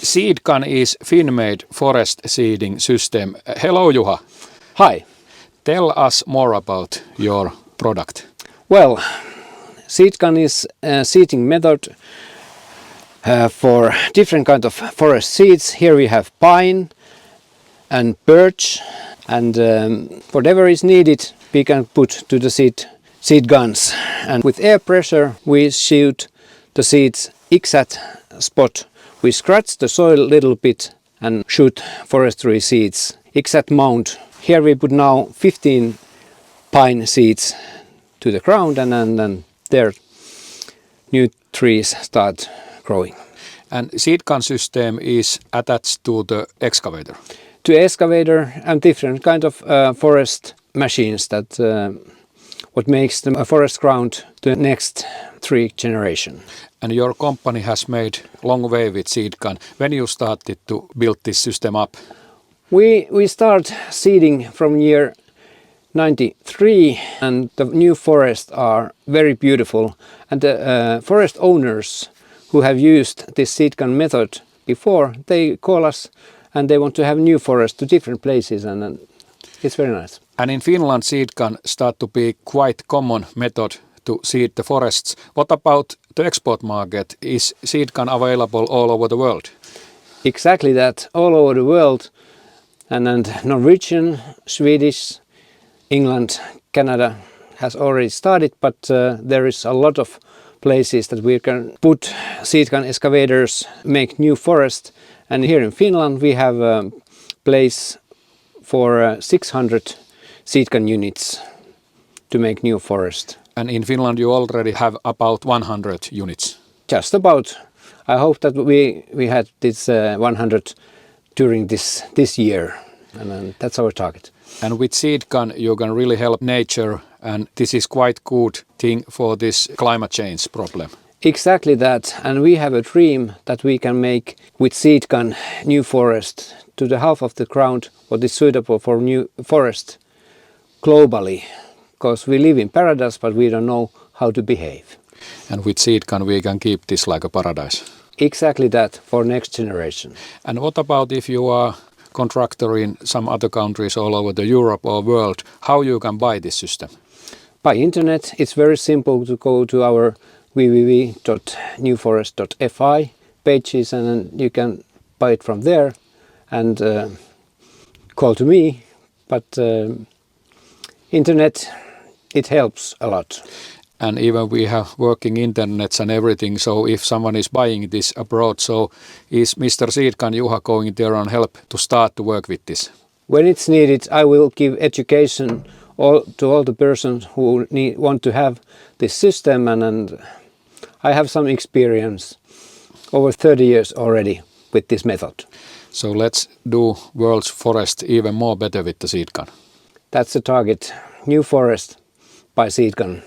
SeedGun is Finn-made forest seeding system. Hello, Juha. Hi. Tell us more about your product. Well, SeedGun is a seeding method for different kind of forest seeds. Here we have pine and birch, and whatever is needed we can put to the seed guns. And with air pressure we shoot the seeds exact spot. We scratch the soil a little bit and shoot forestry seeds exact mount. Here we put now 15 pine seeds to the ground, and then there new trees start growing. And SeedGun system is attached to the excavator. To excavator and different kind of forest machines that what makes the forest ground the next 3 generation. And your company has made long way with SeedGun. When you started to build this system up? We start seeding from year 93, and the new forests are very beautiful, and the forest owners who have used this SeedGun method before, they call us and they want to have new forest to different places, and it's very nice. And in Finland, SeedGun start to be quite common method to seed the forests. What about the export market? Is SeedGun available all over the world? Exactly that, all over the world, and Norwegian, Swedish, England, Canada has already started, but there is a lot of places that we can put SeedGun excavators, make new forest. And here in Finland we have a place for 600 SeedGun units to make new forest. And in Finland you already have about 100 units? Just about. I hope that we had this 100 during this year, and that's our target. And with SeedGun you can really help nature, and this is quite good thing for this climate change problem. Exactly that, and we have a dream that we can make with SeedGun new forest to the half of the ground what is suitable for new forest globally, because we live in paradise but we don't know how to behave. And with SeedGun we can keep this like a paradise. Exactly that, for next generation. And what about if you are contractor in some other countries all over the Europe or world, how you can buy this system? By internet, it's very simple to go to our www.newforest.fi pages, and then you can buy it from there and call to me. But internet, it helps a lot. And even we have working internets and everything, so if someone is buying this abroad, so is Mr. SeedGun Juha going there and help to start to work with this? When it's needed, I will give education to all the persons who want to have this system, and I have some experience, over 30 years already, with this method. So let's do world's forest even more better with the SeedGun. That's the target, new forest by SeedGun.